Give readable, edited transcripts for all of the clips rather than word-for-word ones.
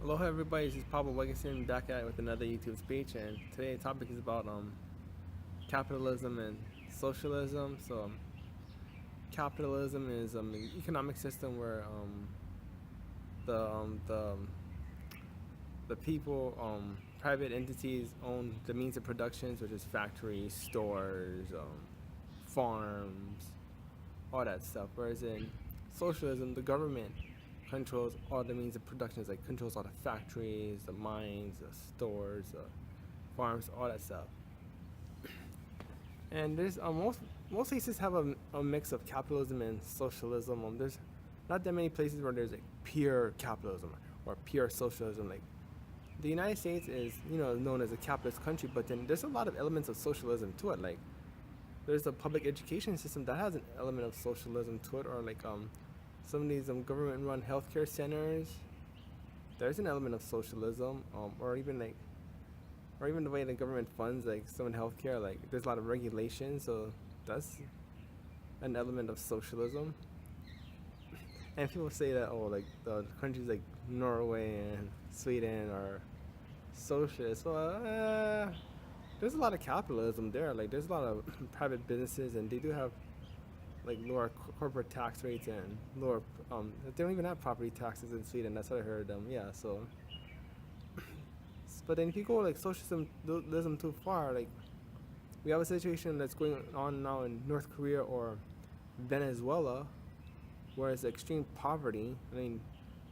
Aloha everybody, this is Pablo back at it with another YouTube speech, and today's topic is about capitalism and socialism. So capitalism is an economic system where the the people, private entities own the means of production, such as factories, stores, farms, all that stuff. Whereas in socialism, the government controls all the means of production, like controls all the factories, the mines, the stores, the farms, all that stuff. And there's most places have a mix of capitalism and socialism. There's not that many places where there's like pure capitalism or pure socialism. Like the United States is known as a capitalist country, but then there's a lot of elements of socialism to it. Like there's a public education system that has an element of socialism to it, or like some of these government-run healthcare centers. There's an element of socialism, or even the way the government funds like some healthcare. Like there's a lot of regulation, so that's an element of socialism. And people say that like the countries like Norway and Sweden are socialist. Well, there's a lot of capitalism there. Like there's a lot of private businesses, and they do have like lower corporate tax rates and lower. They don't even have property taxes in Sweden. That's what I heard. Yeah. So, but then if you go like socialism too far, like we have a situation that's going on now in North Korea or Venezuela, where it's extreme poverty. I mean,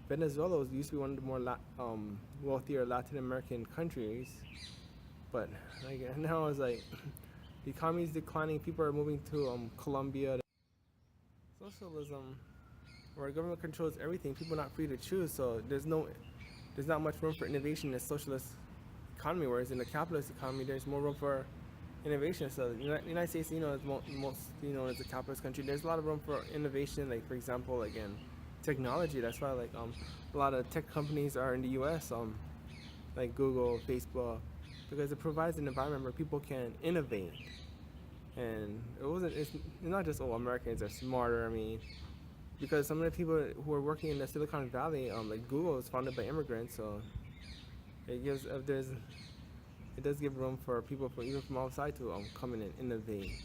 Venezuela used to be one of the more wealthier Latin American countries, but like now it's like the economy is declining. People are moving to Colombia. Socialism, where government controls everything, people are not free to choose. So there's not much room for innovation in a socialist economy. Whereas in a capitalist economy, there's more room for innovation. So the United States, is most as a capitalist country. There's a lot of room for innovation. Like for example, like in technology. That's why like a lot of tech companies are in the U.S. Like Google, Facebook, because it provides an environment where people can innovate. And it's not just Americans are smarter. I mean, because some of the people who are working in the Silicon Valley, like Google, is founded by immigrants, so it does give room for people even from outside to come in and innovate.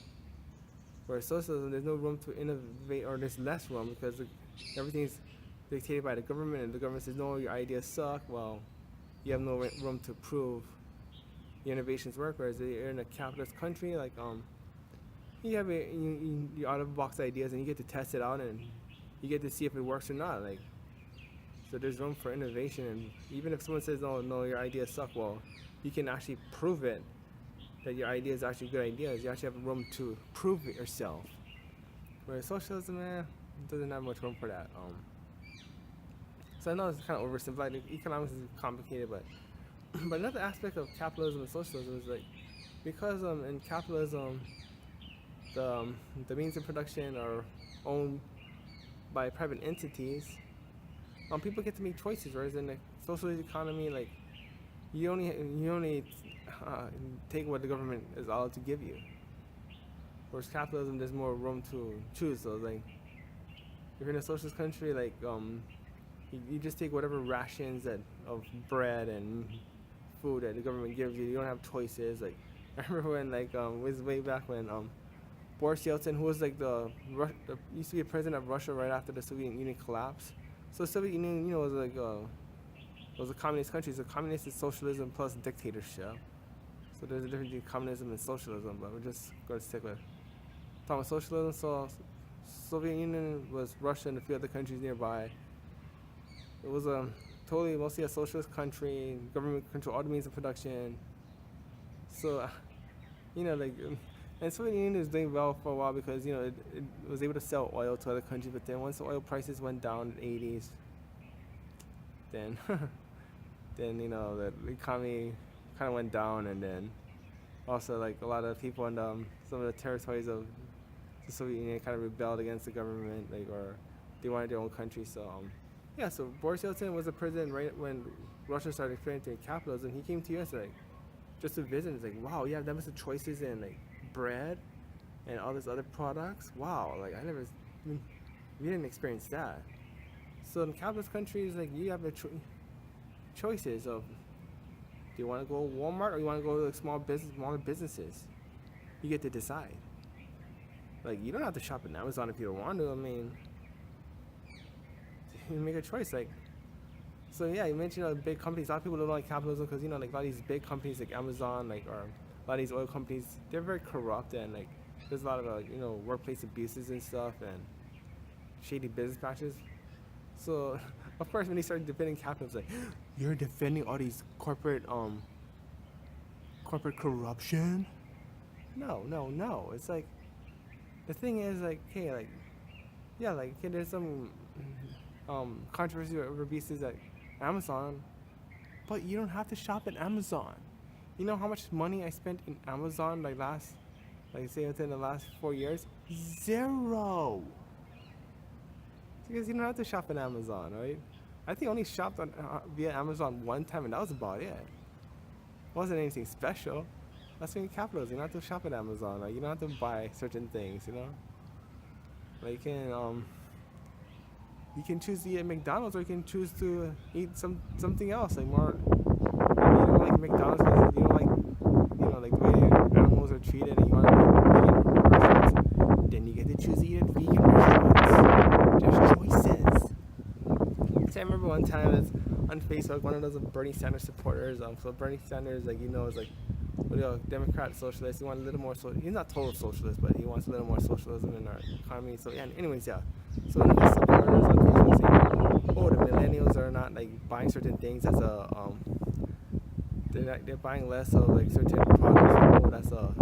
Whereas socialism, there's no room to innovate, or there's less room because everything's dictated by the government, and the government says no, your ideas suck. Well, you have no room to prove your innovations work. Whereas you're in a capitalist country, like you have your out-of-the-box ideas, and you get to test it out, and you get to see if it works or not. Like, so there's room for innovation, and even if someone says, "Oh no, your ideas suck," well, you can actually prove it that your idea is actually good ideas. You actually have room to prove it yourself. Whereas socialism, doesn't have much room for that. So I know it's kind of oversimplified. Economics is complicated, but another aspect of capitalism and socialism is like because in capitalism, the means of production are owned by private entities. People get to make choices, whereas in the socialist economy, like you only take what the government is allowed to give you. Whereas capitalism, there's more room to choose. So like if you're in a socialist country, like you just take whatever rations of bread and food that the government gives you. You don't have choices. Like I remember when it was way back when Boris Yeltsin, who was like used to be a president of Russia right after the Soviet Union collapsed. So the Soviet Union, was like was a communist country. So communist is socialism plus dictatorship. So there's a difference between communism and socialism, but we're just going to stick with talking about socialism. So Soviet Union was Russia and a few other countries nearby. It was mostly a socialist country. Government controlled all the means of production. So and Soviet Union was doing well for a while because it was able to sell oil to other countries. But then once the oil prices went down in the 80s, then the economy kind of went down, and then also like a lot of people in some of the territories of the Soviet Union kind of rebelled against the government, or they wanted their own country. So so Boris Yeltsin was the president right when Russia started experiencing capitalism. He came to us just to visit. It's like, wow, you have that much choices in like bread and all these other products. Wow, like I mean, we didn't experience that. So in capitalist countries, like you have choices of do you want to go to Walmart or you want to go to like smaller businesses. You get to decide. Like you don't have to shop at Amazon if you don't want to. I mean, you make a choice. Like so, yeah. You mentioned big companies. A lot of people don't like capitalism because like a lot of these big companies like Amazon, like or a lot of these oil companies, they're very corrupt and like there's a lot of workplace abuses and stuff and shady business practices. So, of course, when they started defending capitalism, it's like you're defending all these corporate corruption. No, no, no. It's like the thing is like, hey, like yeah, like okay, there's some controversy over abuses at Amazon, but you don't have to shop at Amazon. You know how much money I spent in Amazon like say within the last 4 years? Zero. Because you don't have to shop at Amazon, right? I think I only shopped via Amazon one time, and that was about it. It wasn't anything special. That's being capitalism. You don't have to shop at Amazon. Like you don't have to buy certain things. Like you can choose to eat at McDonald's, or you can choose to eat something else, like more. Maybe you don't like McDonald's because you don't like like the way animals are treated, and you want to eat vegan restaurants. Then you get to choose to eat at vegan restaurants. There's choices. So I remember one time it's on Facebook, one of those Bernie Sanders supporters. So Bernie Sanders, like is like Democrat socialist. He wants a little more he's not total socialist, but he wants a little more socialism in our economy. So yeah, anyways, yeah. So one of his supporters on Facebook saying, "Oh, the millennials are not like buying certain things as a they're buying less of like certain products. Oh, that's a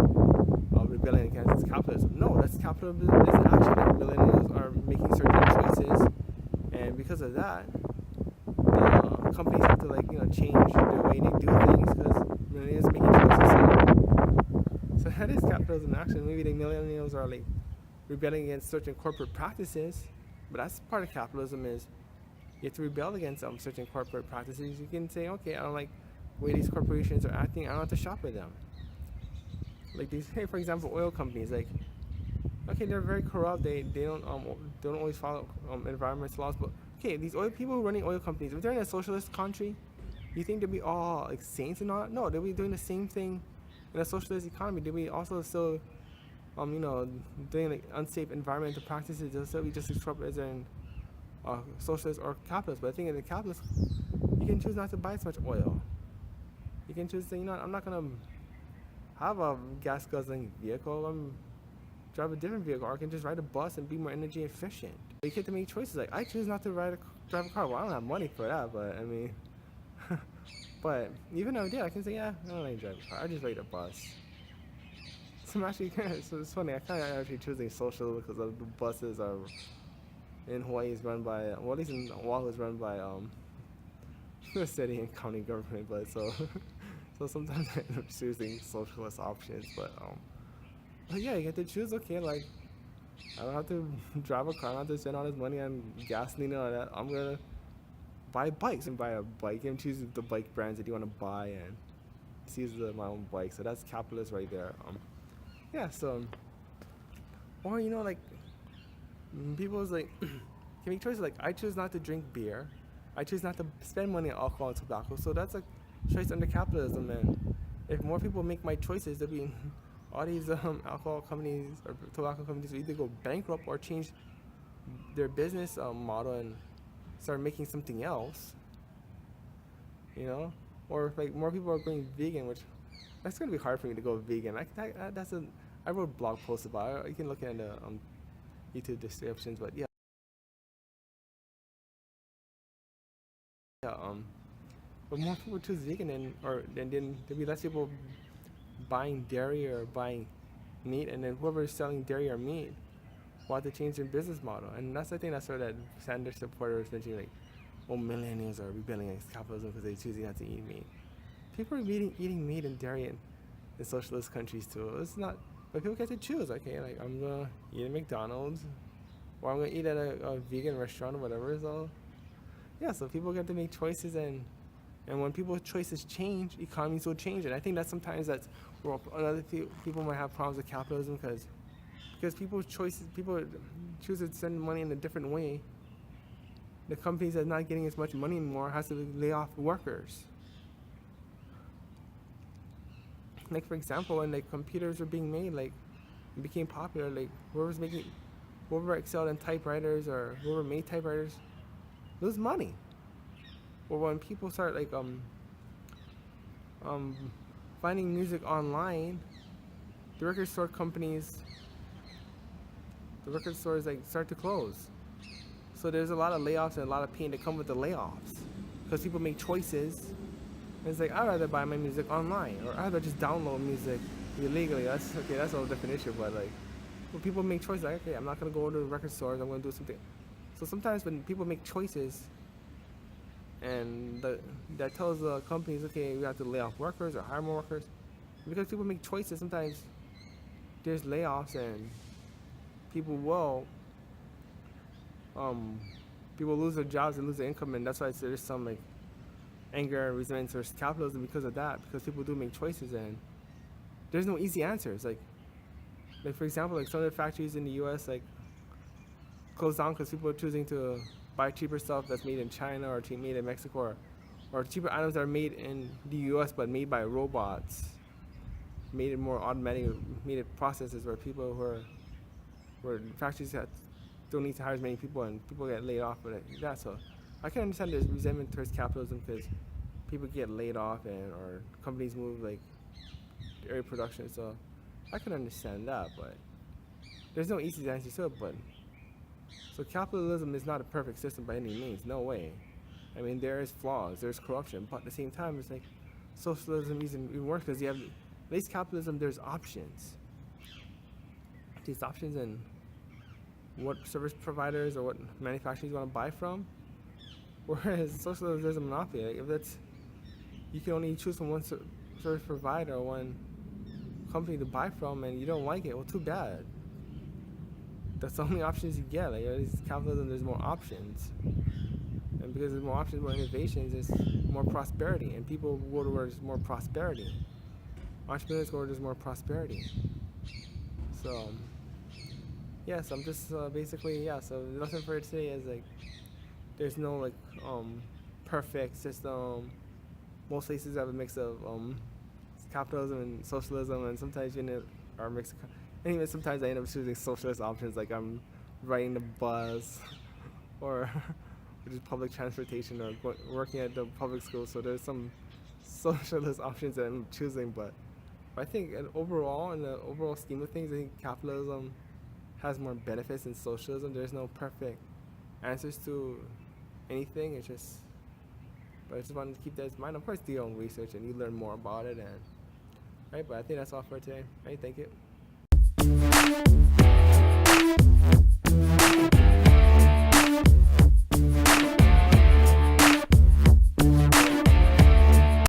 rebellion against capitalism. No, that's capitalism. It's action that millennials are making certain choices, and because of that, the companies have to change the way they do things because millennials are making choices. So that is capitalism in action. Maybe the millennials are like rebelling against certain corporate practices, but that's part of capitalism. Is you have to rebel against certain corporate practices. You can say, okay, I don't like the way these corporations are acting. I don't have to shop with them. Like these, hey, for example, oil companies. Like, okay, they're very corrupt. They don't always follow environmental laws. But okay, these oil people running oil companies, if they're in a socialist country, you think they'll be all like saints and all? No, they'll be doing the same thing in a socialist economy. They'll be also still doing like unsafe environmental practices. They'll still be just as corrupt as in socialist or capitalist. But I think in the capitalist, you can choose not to buy so much oil. You can choose to say, I'm not gonna have a gas guzzling vehicle. I'm drive a different vehicle, or I can just ride a bus and be more energy efficient. You get to make choices. Like I choose not to drive a car. Well, I don't have money for that, but I mean, but even though I did, I can say, yeah, I don't like drive a car. I just ride a bus. So I'm actually so it's funny. I kind of actually choosing social because the buses are in Hawaii is run by well, at least in Oahu is run by the city and county government, but so sometimes I end up choosing socialist options, but yeah, you get to choose. Okay, like I don't have to drive a car. I don't have to spend all this money on gasoline and all that. I'm gonna buy bikes and buy a bike and choose the bike brands that you want to buy and choose my own bike. So that's capitalist right there. Yeah. So, or like people's like can make choices. Like I choose not to drink beer. I choose not to spend money on alcohol and tobacco. So that's a choice under capitalism. And if more people make my choices, there'll be all these alcohol companies or tobacco companies will either go bankrupt or change their business model and start making something else. Or if like more people are going vegan, which that's gonna be hard for me to go vegan. I wrote blog posts about it. You can look at the YouTube descriptions, but yeah. But more people choose vegan, then there'll be less people buying dairy or buying meat, and then whoever's selling dairy or meat will have to change their business model. And that's the thing that's sort of that Sanders supporters mentioning, like, millennials are rebelling against capitalism because they're choosing not to eat meat. People are eating meat and dairy in socialist countries too. It's not, but people get to choose. Okay, like I'm gonna eat at McDonald's, or I'm gonna eat at a vegan restaurant or whatever. So yeah, so people get to make choices, and when people's choices change, economies will change. And I think that sometimes that's where other people might have problems with capitalism because because people choose to spend money in a different way. The companies that are not getting as much money anymore has to lay off workers. Like for example, when like computers were being made, like it became popular, like whoever excelled in typewriters or whoever made typewriters lose money. Or when people start like finding music online, the record stores like start to close. So there's a lot of layoffs and a lot of pain that come with the layoffs, because people make choices. And it's like, I'd rather buy my music online, or I'd rather just download music illegally. That's a whole different issue. But like, when people make choices, like, okay, I'm not gonna go to the record stores, I'm gonna do something. So sometimes when people make choices, and that tells the companies, okay, we have to lay off workers or hire more workers, because people make choices. Sometimes there's layoffs, and people lose their jobs and lose their income, and that's why there's some like anger and resentment towards capitalism because of that, because people do make choices and there's no easy answers. Like for example, like some of the factories in the US like closed down because people are choosing to buy cheaper stuff that's made in China or made in Mexico, or cheaper items that are made in the US but made by robots, made in more automated processes, where people where factories don't need to hire as many people and people get laid off. But that, so I can understand there's resentment towards capitalism because people get laid off or companies move like area production. So I can understand that, but there's no easy answer to it. But so capitalism is not a perfect system by any means, no way. I mean, there is flaws, there's corruption, but at the same time, it's like socialism isn't even worse, because you have, at least capitalism, there's options. These options in what service providers or what manufacturers you want to buy from. Whereas socialism, there's a monopoly. Like you can only choose from one service provider or one company to buy from, and you don't like it, well, too bad. That's the only options you get. Like, at least capitalism, there's more options, and because there's more options, more innovations, there's more prosperity, and people go to where there's more prosperity. Entrepreneurs go where there's more prosperity. So yes, I'm just basically, yeah, so the lesson for today is like there's no like perfect system. Most places have a mix of capitalism and socialism, and sometimes are mixed. And even sometimes I end up choosing socialist options, like I'm riding the bus or just public transportation, or working at the public school. So there's some socialist options that I'm choosing, but I think in the overall scheme of things, I think capitalism has more benefits than socialism. There's no perfect answers to anything. It's just, but I just wanted to keep that in mind. Of course, do your own research and you learn more about it, and right. But I think that's all for today. Right, thank you.